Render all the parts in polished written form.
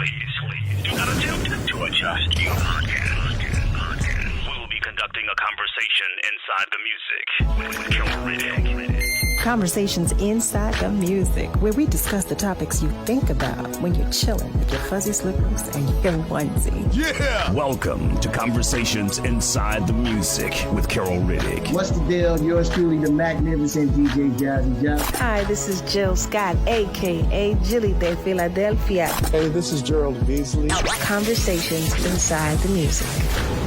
Please, do not attempt to adjust your podcast. We'll be conducting a conversation inside the music with Carol Riddick. Conversations Inside the Music, where we discuss the topics you think about when you're chilling with your fuzzy slippers and your onesie. Yeah! Welcome to Conversations Inside the Music with Carol Riddick. What's the deal? Yours truly, the magnificent DJ Jazzy Jones. Hi, this is Jill Scott, a.k.a. Jilly de Philadelphia. Hey, this is Gerald Beasley. Conversations Inside the Music.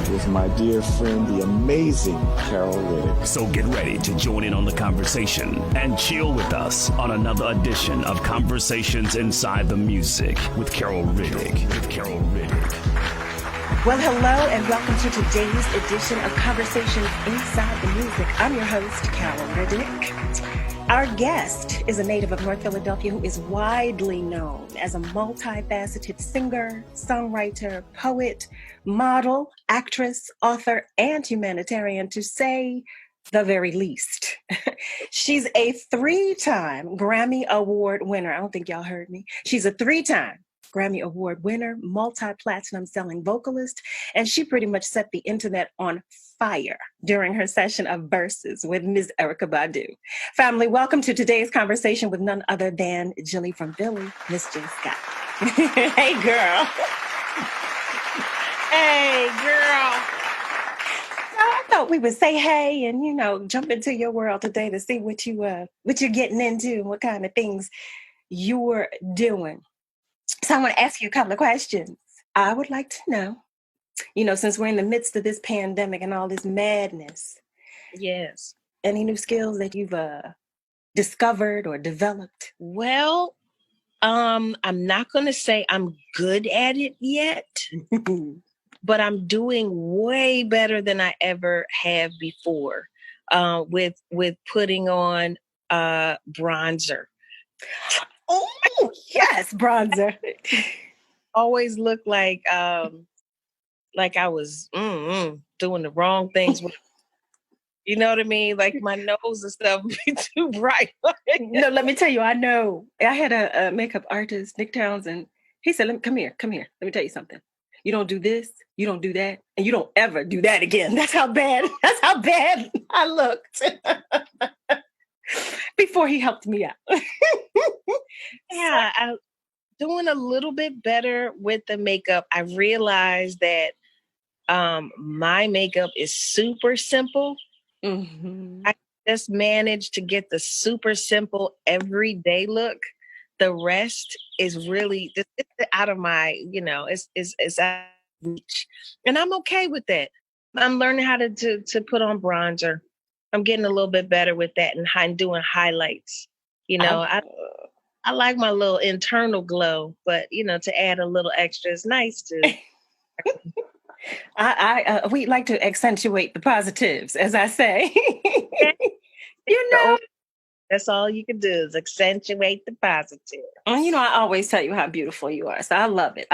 With my dear friend, the amazing Carol Riddick. So get ready to join in on the conversation and chill with us on another edition of Conversations Inside the Music with Carol Riddick. Well, hello, and welcome to today's edition of Conversations Inside the Music. I'm your host, Carol Riddick. Our guest is a native of North Philadelphia who is widely known as a multifaceted singer, songwriter, poet, model, actress, author, and humanitarian, to say the very least. She's a 3-time Grammy Award winner. I don't think y'all heard me. She's a 3-time Grammy Award winner, multi-platinum selling vocalist, and she pretty much set the internet on fire during her session of Verses with Ms. Erykah Badu. Family, welcome to today's conversation with none other than Jilly from Philly, Miss Jill Scott. Hey, girl. Hey, girl. So I thought we would say hey and, jump into your world today to see what you're getting into and what kind of things you're doing. So I want to ask you a couple of questions. I would like to know, since we're in the midst of this pandemic and all this madness. Yes. Any new skills that you've discovered or developed? Well, I'm not going to say I'm good at it yet, but I'm doing way better than I ever have before with putting on bronzer. Oh, yes, bronzer. Always looked like I was doing the wrong things with, you know what I mean? Like my nose and stuff would be too bright. No, let me tell you, I know. I had a makeup artist, Nick Townsend. He said, come here. Let me tell you something. You don't do this, you don't do that, and you don't ever do that again. That's how bad I looked. Before he helped me out. Yeah, I'm doing a little bit better with the makeup. I realized that my makeup is super simple. Mm-hmm. I just managed to get the super simple everyday look. The rest is really it's out of my, it's out of reach. And I'm okay with that. I'm learning how to put on bronzer. I'm getting a little bit better with that and doing highlights. I like my little internal glow, but to add a little extra is nice too. We like to accentuate the positives, as I say. That's all you can do is accentuate the positive. I always tell you how beautiful you are, so I love it.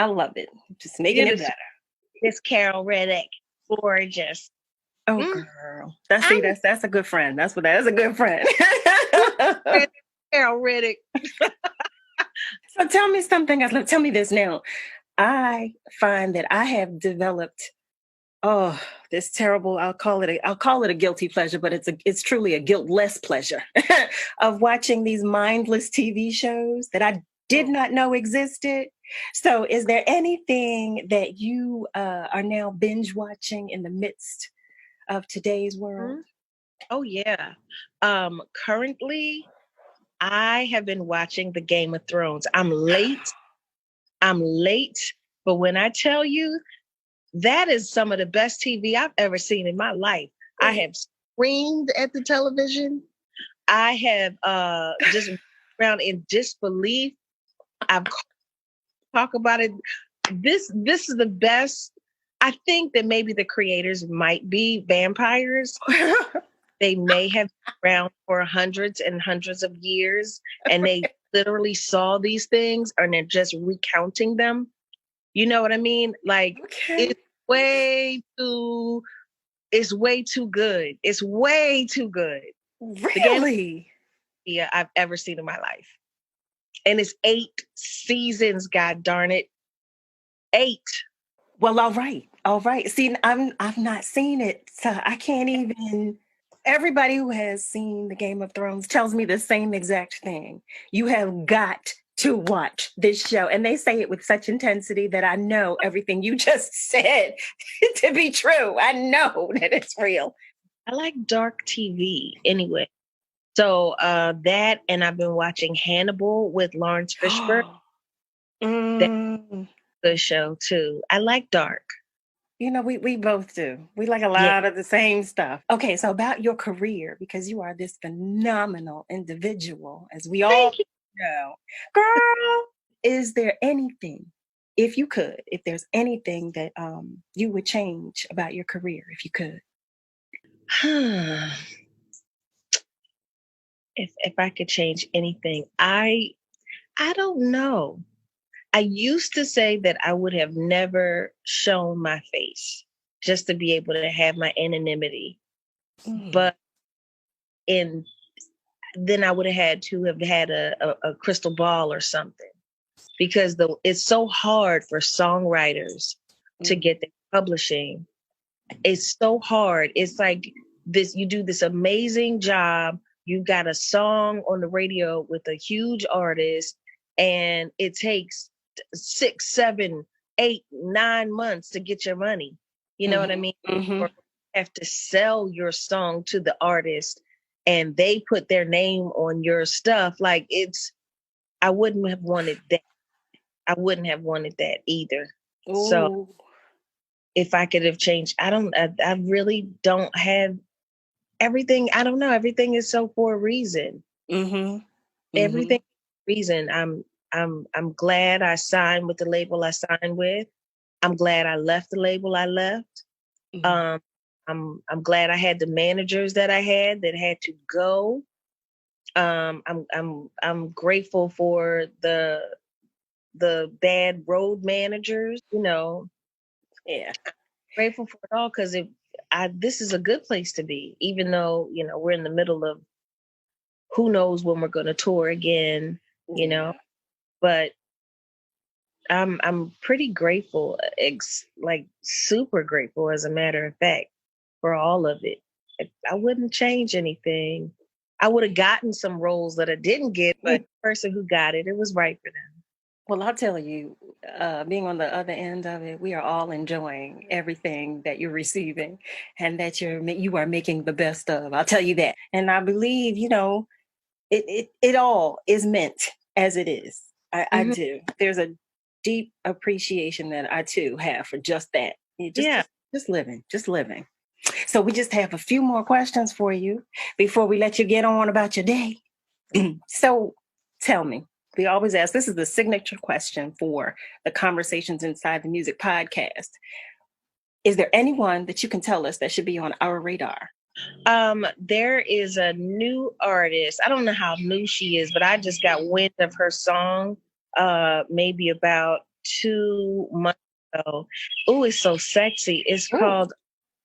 Just making it better. It's Carol Riddick, gorgeous. Oh, girl, that's a good friend. That's a good friend. Carol Riddick. So tell me something else. Tell me this now. I find that I have developed, this terrible, I'll call it a guilty pleasure, but it's truly a guiltless pleasure of watching these mindless TV shows that I did not know existed. So is there anything that you are now binge watching in the midst of today's world? Oh, yeah. Currently, I have been watching the Game of Thrones. I'm late, but when I tell you, that is some of the best TV I've ever seen in my life. I have screamed at the television. I have just around in disbelief. I've talked about it. This is the best. I think that maybe the creators might be vampires. They may have been around for hundreds and hundreds of years, and they literally saw these things and they're just recounting them. You know what I mean? Like, okay. It's way too good. It's way too good. Really? Yeah, I've ever seen in my life. And it's 8 seasons, god darn it. 8. Well, all right. All right. See, I've not seen it, so I can't even. Everybody who has seen the Game of Thrones tells me the same exact thing. You have got to watch this show. And they say it with such intensity that I know everything you just said to be true. I know that it's real. I like dark TV anyway. So that, and I've been watching Hannibal with Lawrence Fishburne. That's Mm. a good show too. I like dark. You know, we both do. We like a Yeah. lot of the same stuff. Okay, so about your career, because you are this phenomenal individual, as we all Thank you. know. Girl, is there anything, if you could, if there's anything that you would change about your career, if you could? If I could change anything, I don't know. I used to say that I would have never shown my face just to be able to have my anonymity. But then I would have had to have had a crystal ball or something, because it's so hard for songwriters to get their publishing. It's so hard. It's like this, you do this amazing job. You got a song on the radio with a huge artist, and it takes 6, 7, 8, 9 months to get your money. You know what I mean? Or you have to sell your song to the artist and they put their name on your stuff. Like, I wouldn't have wanted that. I wouldn't have wanted that either. Ooh. So if I could have changed, I really don't have everything. I don't know. Everything is so for a reason. Everything reason. I'm glad I signed with the label I signed with. I'm glad I left the label I left. I'm glad I had the managers that I had to go. I'm grateful for the bad road managers, you know. Yeah. Grateful for it all, because this is a good place to be, even though, you know, we're in the middle of who knows when we're going to tour again, you know. But I'm pretty grateful, like super grateful, as a matter of fact, for all of it. I wouldn't change anything. I would have gotten some roles that I didn't get, but the person who got it was right for them. Well, I'll tell you, being on the other end of it, we are all enjoying everything that you're receiving and that you are making the best of. I'll tell you that. And I believe, you know, it all is meant as it is. I do. There's a deep appreciation that I too have for just that. Just living. So we just have a few more questions for you before we let you get on about your day. So tell me, we always ask, this is the signature question for the Conversations Inside the Music podcast. Is there anyone that you can tell us that should be on our radar? There is a new artist. I don't know how new she is, but I just got wind of her song maybe about 2 months ago. Oh, it's so sexy. It's called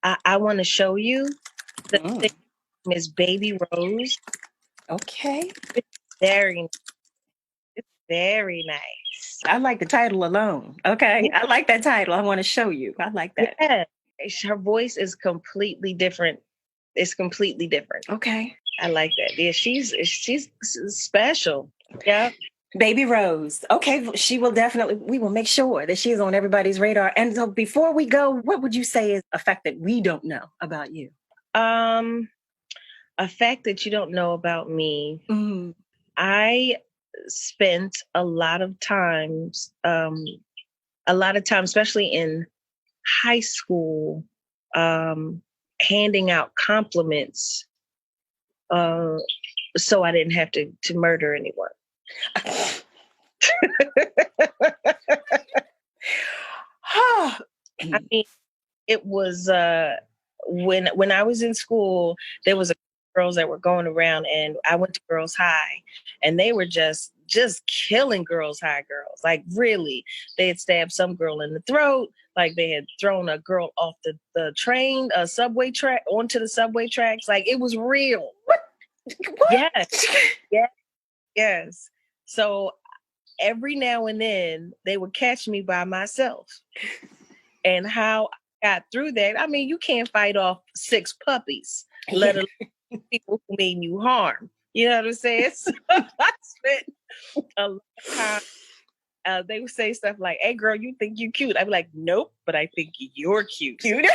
I Want to Show You. The name is Baby Rose. Okay. It's very nice. I like the title alone. Okay. I like that title. I Want to Show You. I like that. Yeah. Her voice is completely different. It's completely different. Okay. I like that. Yeah, she's special. Yeah. Baby Rose. Okay, we will make sure that she's on everybody's radar. And so before we go, what would you say is a fact that we don't know about you? A fact that you don't know about me. I spent a lot of time, especially in high school, handing out compliments so I didn't have to murder anyone. I mean, it was when I was in school, there was girls that were going around, and I went to girls' high, and they were just killing girls' high girls. Like, really, they had stabbed some girl in the throat. Like, they had thrown a girl off the train, subway track, onto the subway tracks. Like, it was real. What? Yes. Yes. So every now and then they would catch me by myself. And how I got through that, I mean, you can't fight off 6 puppies, let alone people who mean you harm. You know what I'm saying? So I spent a lot of time. They would say stuff like, "Hey, girl, you think you cute?" I'd be like, "Nope, but I think you're cute. You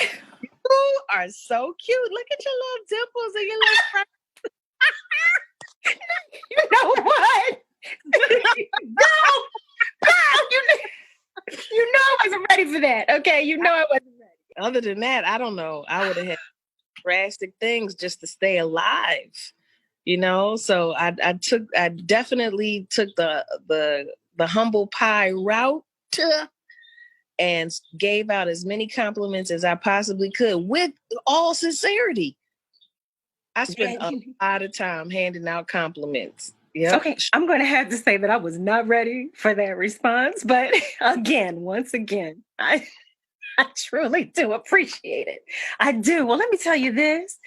are so cute. Look at your little dimples and your little." You know what? You know I wasn't ready for that. Okay, you know I wasn't ready. Other than that, I don't know. I would have had drastic things just to stay alive, you know. So I definitely took the humble pie route and gave out as many compliments as I possibly could with all sincerity. I spent a lot of time handing out compliments. Yep. Okay, I'm going to have to say that I was not ready for that response, but once again, I truly do appreciate it. I do. Well, let me tell you this.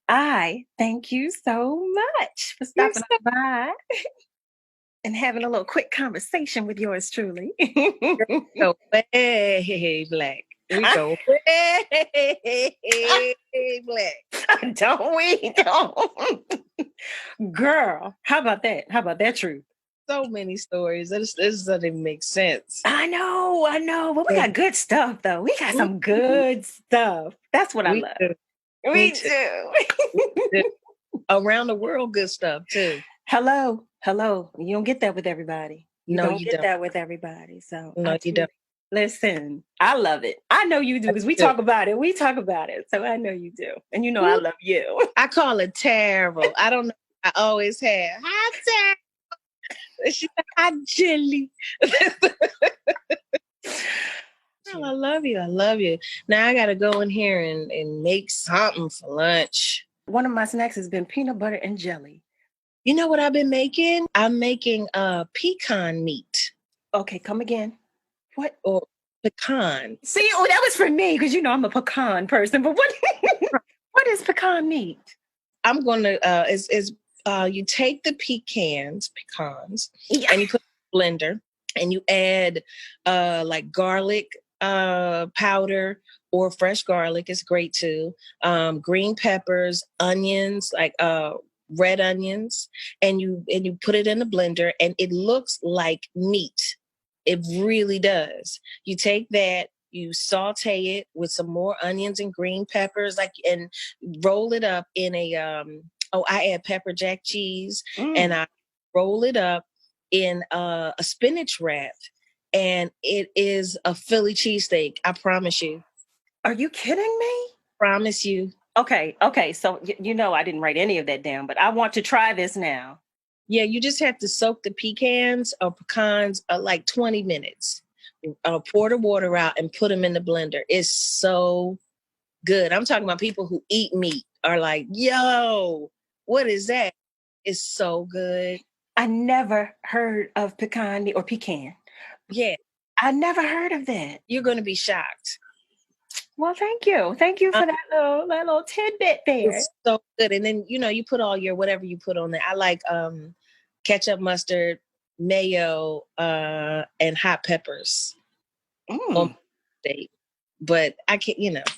I thank you so much for stopping by and having a little quick conversation with yours truly. We go way black. We go way black. Don't we? Don't. Girl, how about that? How about that truth? So many stories. This doesn't even make sense. I know. But we got good stuff, though. We got some good stuff. That's what I love. We do. Around the world, good stuff, too. Hello. You don't get that with everybody. You don't get that with everybody. So no, you don't. Listen, I love it. I know you do because we talk about it. So I know you do. And you know I love you. I call it terrible. I don't know. I always have. Hi, terrible. She's like, hi, Jilly. Oh, I love you. Now I got to go in here and make something for lunch. One of my snacks has been peanut butter and jelly. You know what I've been making? I'm making pecan meat. Okay, come again. What? Or pecan. See, that was for me because you know I'm a pecan person. But what is pecan meat? I'm going to you take the pecans, and you put in a blender and you add like garlic powder or fresh garlic is great too. Green peppers, onions, like red onions, and you put it in the blender and it looks like meat. It really does. You take that, you saute it with some more onions and green peppers, and roll it up in a I add pepper jack cheese and I roll it up in a spinach wrap, and it is a Philly cheesesteak. I promise you. Are you kidding me? Promise you. Okay. So you know I didn't write any of that down, but I want to try this now. Yeah, you just have to soak the pecans or pecans like 20 minutes. Pour the water out and put them in the blender. It's so good. I'm talking about people who eat meat are like, yo, what is that? It's so good. I never heard of pecan or pecan. Yeah. I never heard of that. You're going to be shocked. Well, thank you. Thank you for that little tidbit there. It's so good. And then, you put all your whatever you put on there. I like ketchup, mustard, mayo, and hot peppers. On steak. But I can't,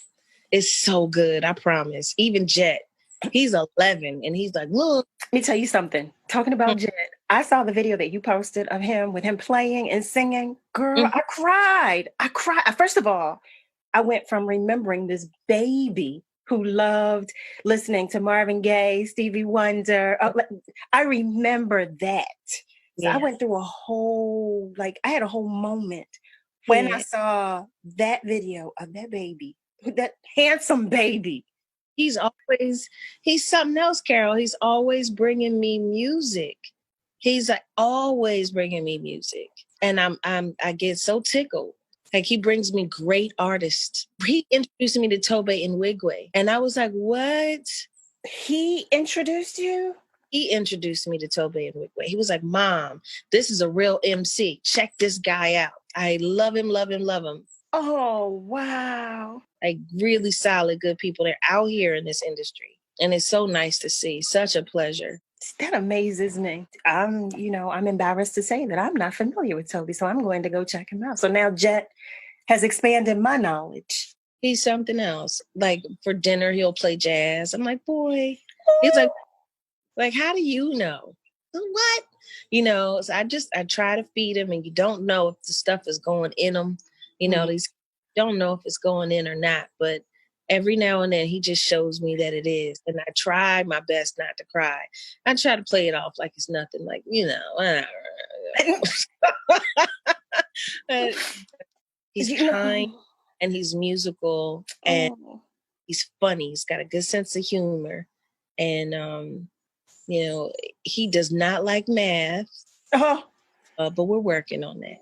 it's so good. I promise. Even Jet, he's 11 and he's like, look. Let me tell you something. Talking about Jet, I saw the video that you posted of him with him playing and singing. Girl, I cried. First of all, I went from remembering this baby who loved listening to Marvin Gaye, Stevie Wonder. I remember that. So I went through I had a whole moment when I saw that video of that baby, that handsome baby. He's something else, Carol. He's always bringing me music. He's like always bringing me music. And I get so tickled. Like he brings me great artists. He introduced me to Tobe and Wigway. And I was like, what? He introduced you? He introduced me to Tobe and Wigway. He was like, Mom, this is a real MC. Check this guy out. I love him. Oh, wow. Like really solid, good people. They're out here in this industry. And it's so nice to see. Such a pleasure. That amazes me. I'm embarrassed to say that I'm not familiar with Toby, so I'm going to go check him out. So now Jet has expanded my knowledge. He's something else. Like for dinner, he'll play jazz. I'm like, boy. He's like, how do you know? What? So I try to feed him, and you don't know if the stuff is going in him. These don't know if it's going in or not, but every now and then he just shows me that it is. And I try my best not to cry. I try to play it off like it's nothing, like, he's kind and he's musical and he's funny. He's got a good sense of humor. And, he does not like math, but we're working on that.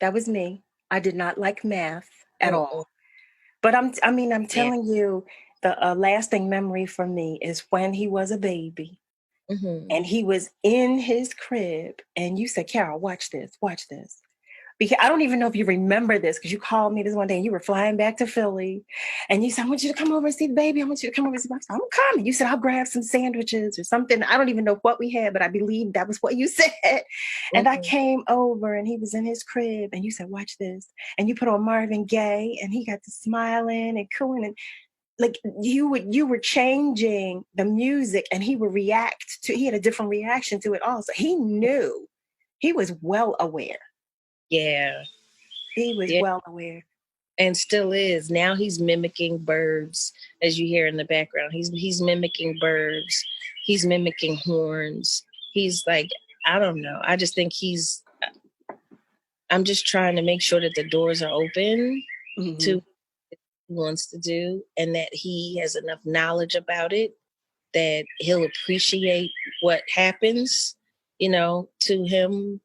That was me. I did not like math at all. But I'm telling you, the lasting memory for me is when he was a baby and he was in his crib and you said, Carol, watch this. Because I don't even know if you remember this, because you called me this one day and you were flying back to Philly and you said, I want you to come over and see the baby. I want you to come over and see the baby. I'm coming. You said, I'll grab some sandwiches or something. I don't even know what we had, but I believe that was what you said. And I came over and he was in his crib and you said, watch this. And you put on Marvin Gaye and he got to smiling and cooing, and like you were changing the music and he had a different reaction to it also. He knew, he was well aware. Yeah. He was well aware. And still is. Now he's mimicking birds, as you hear in the background. He's mimicking birds. He's mimicking horns. He's like, I don't know. I just think I'm just trying to make sure that the doors are open to what he wants to do, and that he has enough knowledge about it that he'll appreciate what happens, to him,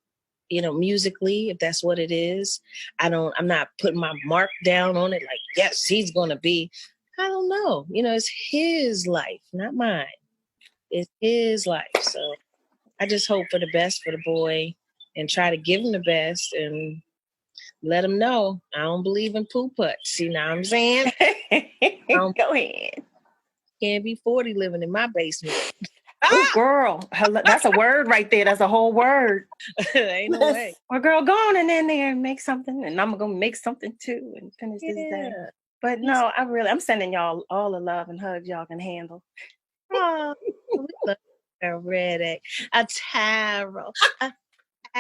musically, if that's what it is. I'm not putting my mark down on it. Like, yes, he's going to be, I don't know. It's his life, not mine. It's his life. So I just hope for the best for the boy and try to give him the best and let him know I don't believe in poo putts. You know what I'm saying? Go ahead. Can't be 40 living in my basement. Oh, girl, that's a word right there. That's a whole word. Ain't no way. Well, girl, go on in there and make something, and I'm gonna make something too and finish this day. But no, I'm sending y'all all the love and hugs y'all can handle. Oh, we love Carol Riddick. A tarot. You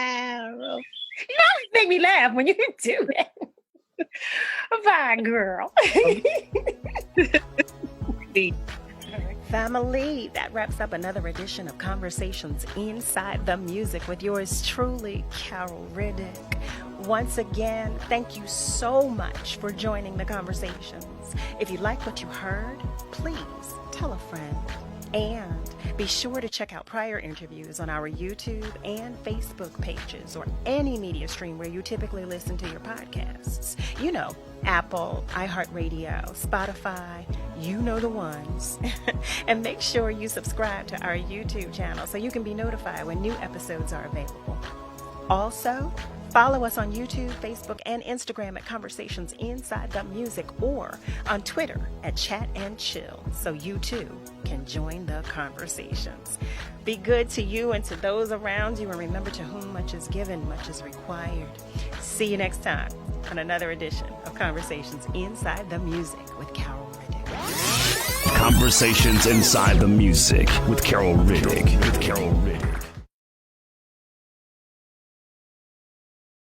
always make me laugh when you do that. Bye, girl. Family, that wraps up another edition of Conversations Inside the Music with yours truly, Carol Riddick. Once again, thank you so much for joining the conversations. If you like what you heard, please tell a friend. And be sure to check out prior interviews on our YouTube and Facebook pages or any media stream where you typically listen to your podcasts. Apple, iHeartRadio, Spotify, the ones. And make sure you subscribe to our YouTube channel so you can be notified when new episodes are available. Also, follow us on YouTube, Facebook, and Instagram at Conversations Inside the Music, or on Twitter at Chat and Chill, so you too can join the conversations. Be good to you and to those around you, and remember, to whom much is given, much is required. See you next time on another edition of Conversations Inside the Music with Carol Riddick. Conversations Inside the Music with Carol Riddick.